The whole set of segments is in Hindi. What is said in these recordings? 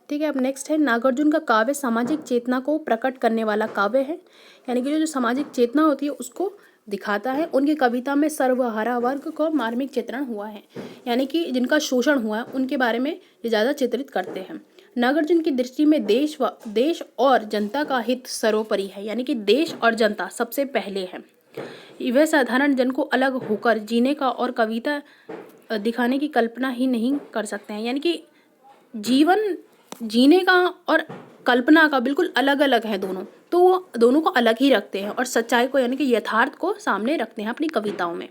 ठीक है। अब नेक्स्ट है, नागार्जुन का काव्य सामाजिक चेतना को प्रकट करने वाला काव्य है, यानी कि जो सामाजिक चेतना होती है उसको दिखाता है। उनकी कविता में सर्वहारा वर्ग को मार्मिक चित्रण हुआ है, यानी कि जिनका शोषण हुआ है उनके बारे में ये ज़्यादा चित्रित करते हैं। नागार्जुन की दृष्टि में देश और जनता का हित सर्वोपरि है, यानी कि देश और जनता सबसे पहले है। वह साधारण जन को अलग होकर जीने का और कविता दिखाने की कल्पना ही नहीं कर सकते हैं, यानी कि जीवन जीने का और कल्पना का बिल्कुल अलग अलग है दोनों, तो वो दोनों को अलग ही रखते हैं और सच्चाई को यानी कि यथार्थ को सामने रखते हैं अपनी कविताओं में।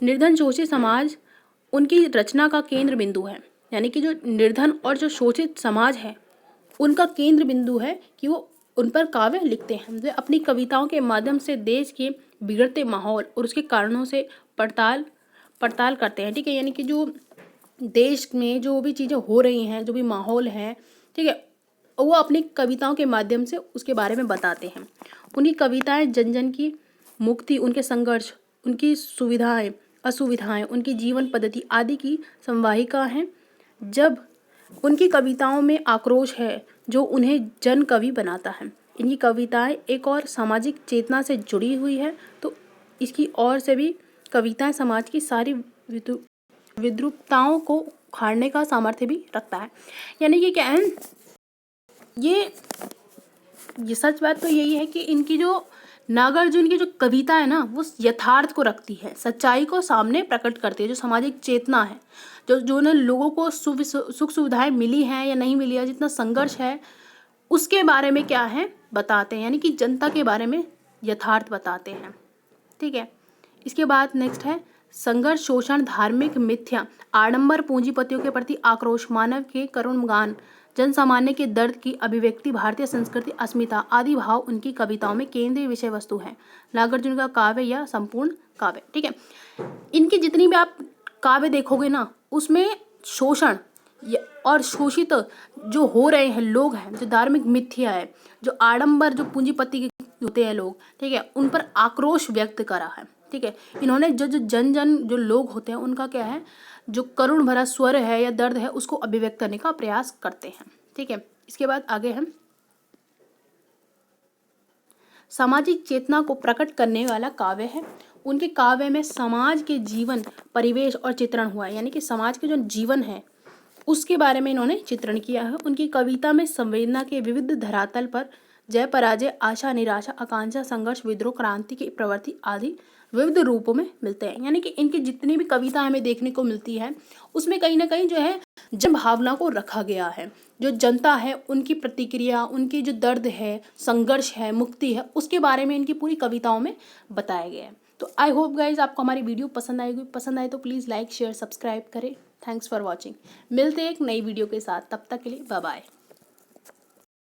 निर्धन शोषित समाज उनकी रचना का केंद्र बिंदु है, यानी कि जो निर्धन और जो शोषित समाज है उनका केंद्र बिंदु है कि वो उन पर काव्य लिखते हैं। वे अपनी कविताओं के माध्यम से देश के बिगड़ते माहौल और उसके कारणों से पड़ताल करते हैं। ठीक है, यानी कि जो देश में जो भी चीज़ें हो रही हैं, जो भी माहौल है, ठीक है, वो अपनी कविताओं के माध्यम से उसके बारे में बताते हैं। उनकी कविताएं जन जन की मुक्ति, उनके संघर्ष, उनकी सुविधाएं असुविधाएं, उनकी जीवन पद्धति आदि की संवाहिका हैं। जब उनकी कविताओं में आक्रोश है जो उन्हें जन कवि बनाता है। इनकी कविताएं एक और सामाजिक चेतना से जुड़ी हुई है, तो इसकी ओर से भी कविताएं समाज की सारी विद्रूपताओं को उखाड़ने का सामर्थ्य भी रखता है। यानी कि क्या है, ये सच बात तो यही है कि इनकी जो नागार्जुन की जो कविता है ना वो यथार्थ को रखती है, सच्चाई को सामने प्रकट करती है। जो सामाजिक चेतना है, जो ना लोगों को सुख सुविधाएं मिली हैं या नहीं मिली है, जितना संघर्ष है उसके बारे में क्या है बताते हैं, यानी कि जनता के बारे में यथार्थ बताते हैं। ठीक है, इसके बाद नेक्स्ट है, संघर्ष, शोषण, धार्मिक मिथ्या, आडंबर, पूंजीपतियों के प्रति आक्रोश, मानव के करुण गान, जन सामान्य के दर्द की अभिव्यक्ति, भारतीय संस्कृति, अस्मिता आदि भाव उनकी कविताओं में केंद्रीय विषय वस्तु है। नागार्जुन का काव्य या संपूर्ण काव्य। ठीक है, इनकी जितनी भी आप काव्य देखोगे ना उसमें शोषण और शोषित जो हो रहे हैं लोग हैं, जो धार्मिक मिथ्या है, जो आडंबर, जो पूंजीपति के होते हैं लोग, ठीक है, उन पर आक्रोश व्यक्त करा है। ठीक है, इन्होंने जो जो जन जो लोग होते हैं उनका क्या है, जो करुण भरा स्वर है या दर्द है उसको अभिव्यक्त करने का प्रयास करते हैं। ठीक है, इसके बाद आगे हम सामाजिक चेतना को प्रकट करने वाला काव्य है। उनके काव्य में समाज के जीवन, परिवेश और चित्रण हुआ है, यानी कि समाज के जो जीवन है उसके बारे में इन्होंने चित्रण किया है। उनकी कविता में संवेदना के विविध धरातल पर जय पराजय, आशा निराशा, आकांक्षा, संघर्ष, विद्रोह, क्रांति की प्रवृत्ति आदि विविध रूपों में मिलते हैं। यानी कि इनकी जितनी भी कविता हमें देखने को मिलती है उसमें कहीं ना कहीं जो है जन भावना को रखा गया है। जो जनता है उनकी प्रतिक्रिया, उनकी जो दर्द है, संघर्ष है, मुक्ति है, उसके बारे में इनकी पूरी कविताओं में बताया गया है। तो आई होप गाइज आपको हमारी वीडियो पसंद आएगी। पसंद आए तो प्लीज़ लाइक शेयर सब्सक्राइब करें। Thanks for watching. मिलते हैं एक नई वीडियो के साथ, तब तक के लिए बाय बाय।